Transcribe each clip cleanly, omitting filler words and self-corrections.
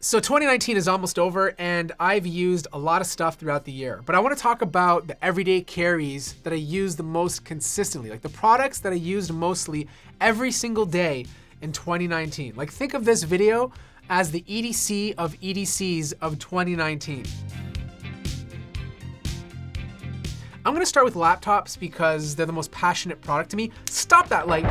So 2019 is almost over and I've used a lot of stuff throughout the year, but I want to talk about the everyday carries that I use the most consistently, like the products that I used mostly every single day in 2019. Like think of this video as the EDC of EDCs of 2019. I'm gonna start with laptops because they're the most passionate product to me. Stop that light.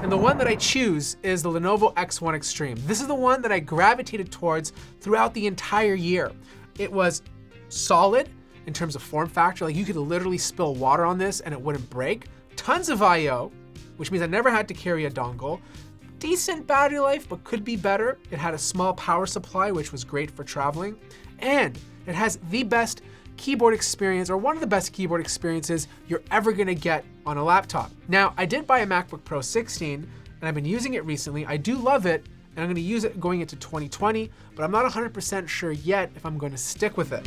And the one that I choose is the Lenovo X1 Extreme. This is the one that I gravitated towards throughout the entire year. It was solid in terms of form factor. Like you could literally spill water on this and it wouldn't break. Tons of I/O, which means I never had to carry a dongle. Decent battery life, but could be better. It had a small power supply, which was great for traveling. And it has the best keyboard experience, or one of the best keyboard experiences you're ever gonna get on a laptop. Now, I did buy a MacBook Pro 16, and I've been using it recently. I do love it, and I'm gonna use it going into 2020, but I'm not 100% sure yet if I'm going to stick with it.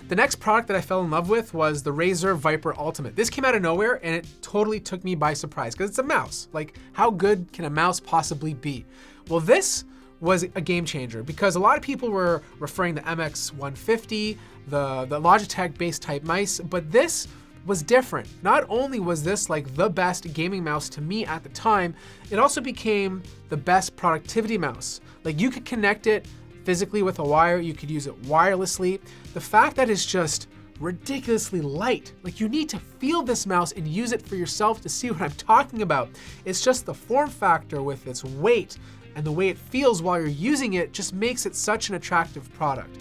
The next product that I fell in love with was the Razer Viper Ultimate. This came out of nowhere, and it totally took me by surprise, because it's a mouse. Like, how good can a mouse possibly be? Well, this was a game changer because a lot of people were referring to MX150, the Logitech base type mice, but this was different. Not only was this like the best gaming mouse to me at the time, it also became the best productivity mouse. Like you could connect it physically with a wire, you could use it wirelessly. The fact that it's just ridiculously light. Like you need to feel this mouse and use it for yourself to see what I'm talking about. It's just the form factor with its weight and the way it feels while you're using it just makes it such an attractive product.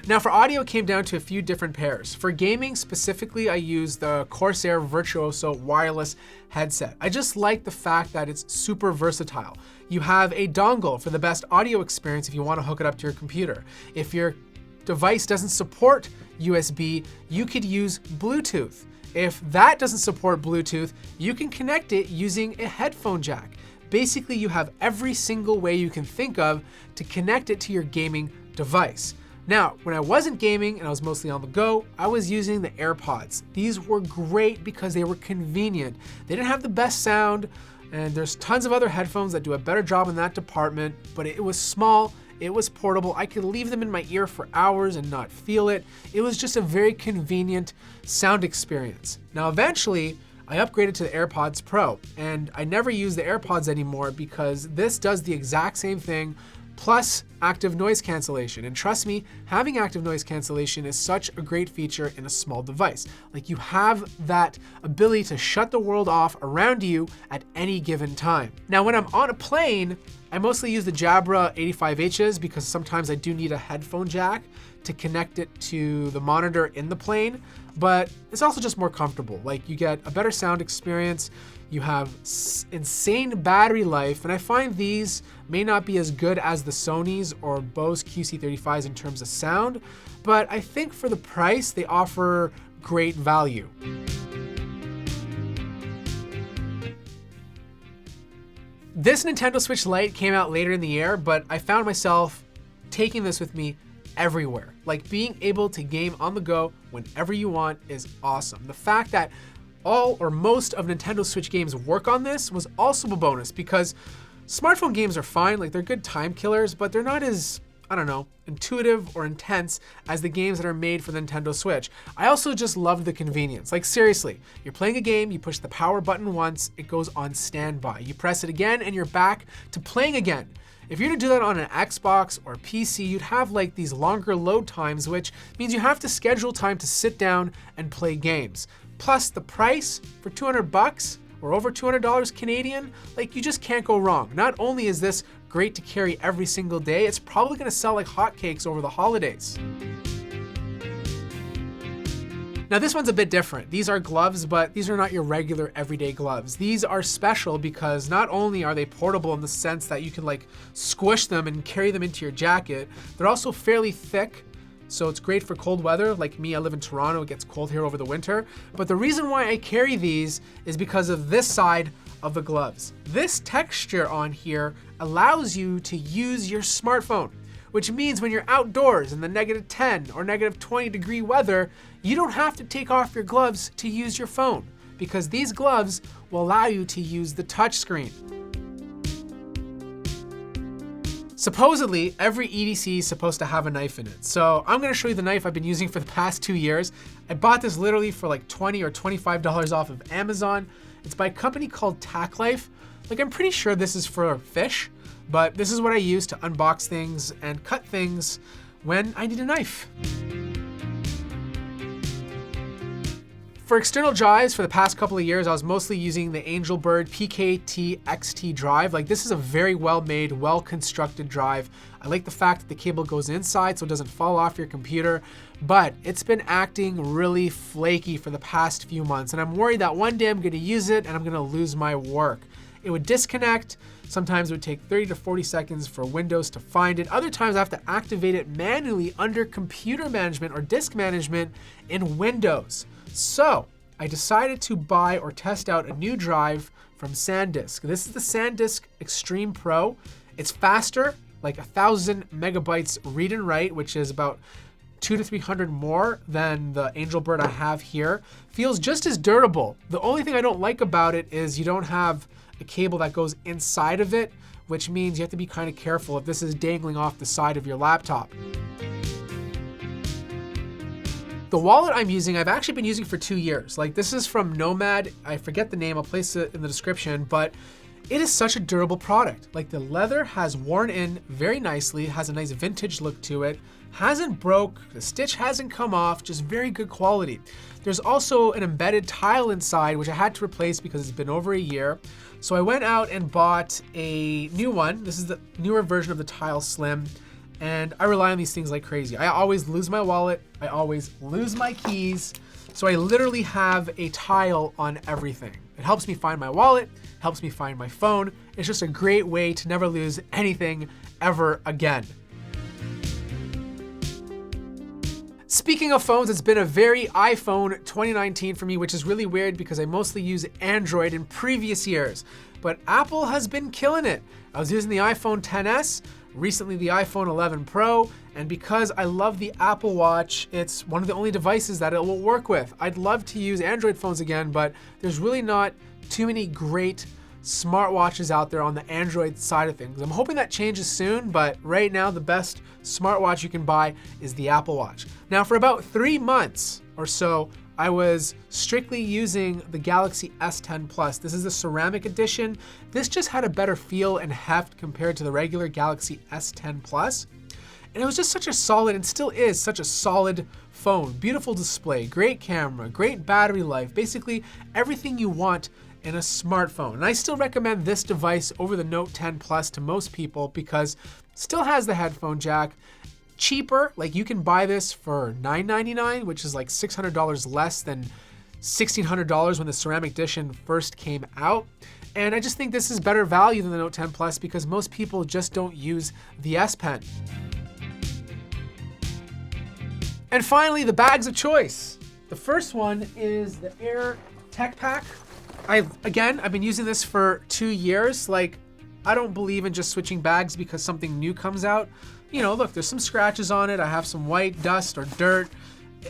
Now for audio, it came down to a few different pairs. For gaming specifically, I use the Corsair Virtuoso wireless headset. I just like the fact that it's super versatile. You have a dongle for the best audio experience if you want to hook it up to your computer. If your device doesn't support USB, you could use Bluetooth. If that doesn't support Bluetooth, you can connect it using a headphone jack. Basically, you have every single way you can think of to connect it to your gaming device. Now, when I wasn't gaming and I was mostly on the go, I was using the AirPods. These were great because they were convenient. They didn't have the best sound, and there's tons of other headphones that do a better job in that department, but it was small, it was portable. I could leave them in my ear for hours and not feel it. It was just a very convenient sound experience. Now, eventually, I upgraded to the AirPods Pro, and I never use the AirPods anymore because this does the exact same thing, plus active noise cancellation. And trust me, having active noise cancellation is such a great feature in a small device. Like you have that ability to shut the world off around you at any given time. Now, when I'm on a plane, I mostly use the Jabra 85Hs because sometimes I do need a headphone jack to connect it to the monitor in the plane, but it's also just more comfortable. Like you get a better sound experience, you have insane battery life, and I find these may not be as good as the Sony's or Bose QC35s in terms of sound, but I think for the price, they offer great value. This Nintendo Switch Lite came out later in the year, but I found myself taking this with me everywhere. Like being able to game on the go whenever you want is awesome. The fact that all or most of Nintendo Switch games work on this was also a bonus because smartphone games are fine, like they're good time killers, but they're not as, I don't know, intuitive or intense as the games that are made for the Nintendo Switch. I also just loved the convenience. Like seriously, you're playing a game, you push the power button once, it goes on standby. You press it again and you're back to playing again. If you're to do that on an Xbox or PC, you'd have like these longer load times, which means you have to schedule time to sit down and play games. Plus the price for 200 bucks or over $200 Canadian, like you just can't go wrong. Not only is this great to carry every single day, it's probably gonna sell like hotcakes over the holidays. Now this one's a bit different. These are gloves, but these are not your regular everyday gloves. These are special because not only are they portable in the sense that you can like squish them and carry them into your jacket, they're also fairly thick. So it's great for cold weather. Like me, I live in Toronto, it gets cold here over the winter. But the reason why I carry these is because of this side of the gloves. This texture on here allows you to use your smartphone, which means when you're outdoors in the -10 or -20 degree weather, you don't have to take off your gloves to use your phone because these gloves will allow you to use the touchscreen. Supposedly, every EDC is supposed to have a knife in it. So I'm gonna show you the knife I've been using for the past 2 years. I bought this literally for like $20 or $25 off of Amazon. It's by a company called Tack Life. Like, I'm pretty sure this is for fish, but this is what I use to unbox things and cut things when I need a knife. For external drives, for the past couple of years, I was mostly using the Angelbird PKT XT drive. Like, this is a very well-made, well-constructed drive. I like the fact that the cable goes inside so it doesn't fall off your computer, but it's been acting really flaky for the past few months, and I'm worried that one day I'm gonna use it and I'm gonna lose my work. It would disconnect. Sometimes it would take 30 to 40 seconds for Windows to find it. Other times I have to activate it manually under computer management or disk management in Windows. So I decided to buy or test out a new drive from SanDisk. This is the SanDisk Extreme Pro. It's faster, like 1,000 megabytes read and write, which is about 200 to 300 more than the Angelbird I have here. Feels just as durable. The only thing I don't like about it is you don't have a cable that goes inside of it, which means you have to be kind of careful if this is dangling off the side of your laptop. The wallet I'm using, I've actually been using for 2 years. Like, this is from Nomad. I forget the name, I'll place it in the description, but it is such a durable product. Like, the leather has worn in very nicely, has a nice vintage look to it, hasn't broke, the stitch hasn't come off, just very good quality. There's also an embedded tile inside, which I had to replace because it's been over a year. So I went out and bought a new one. This is the newer version of the Tile Slim. And I rely on these things like crazy. I always lose my wallet. I always lose my keys. So I literally have a tile on everything. It helps me find my wallet, helps me find my phone. It's just a great way to never lose anything ever again. Speaking of phones, it's been a very iPhone 2019 for me, which is really weird because I mostly use Android in previous years. But Apple has been killing it. I was using the iPhone XS, recently the iPhone 11 Pro, and because I love the Apple Watch, it's one of the only devices that it will work with. I'd love to use Android phones again, but there's really not too many great smartwatches out there on the Android side of things. I'm hoping that changes soon, but right now the best smartwatch you can buy is the Apple Watch. Now, for about 3 months or so, I was strictly using the Galaxy S10 Plus. This is the ceramic edition. This just had a better feel and heft compared to the regular Galaxy S10 Plus. And it was just such a solid, and still is such a solid phone. Beautiful display, great camera, great battery life, basically everything you want in a smartphone. And I still recommend this device over the Note 10 Plus to most people because it still has the headphone jack. Cheaper, like you can buy this for $999, which is like $600 less than $1,600 when the ceramic edition first came out. And I just think this is better value than the Note 10 Plus because most people just don't use the S Pen. And finally, the bags of choice. The first one is the Air Tech Pack. I've been using this for 2 years. Like, I don't believe in just switching bags because something new comes out. You know, look, there's some scratches on it. I have some white dust or dirt,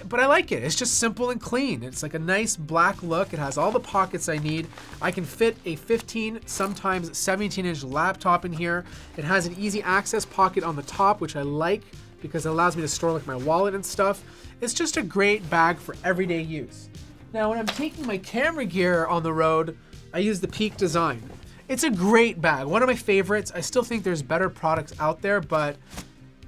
but I like it. It's just simple and clean. It's like a nice black look. It has all the pockets I need. I can fit a 15, sometimes 17-inch laptop in here. It has an easy access pocket on the top, which I like because it allows me to store like my wallet and stuff. It's just a great bag for everyday use. Now, when I'm taking my camera gear on the road, I use the Peak Design. It's a great bag, one of my favorites. I still think there's better products out there, but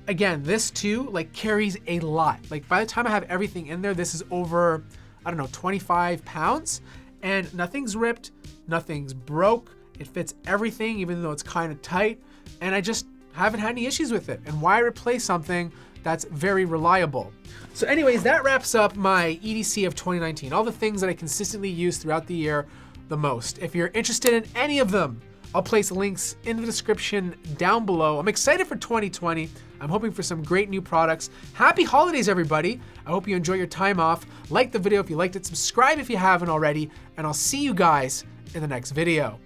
again, this too, like, carries a lot. Like, by the time I have everything in there, this is over, I don't know, 25 pounds, and nothing's ripped, nothing's broke. It fits everything, even though it's kind of tight, and I just haven't had any issues with it. And why replace something that's very reliable? So anyways, that wraps up my EDC of 2019, all the things that I consistently use throughout the year the most. If you're interested in any of them, I'll place links in the description down below. I'm excited for 2020. I'm hoping for some great new products. Happy holidays, everybody. I hope you enjoy your time off. Like the video if you liked it, subscribe if you haven't already, and I'll see you guys in the next video.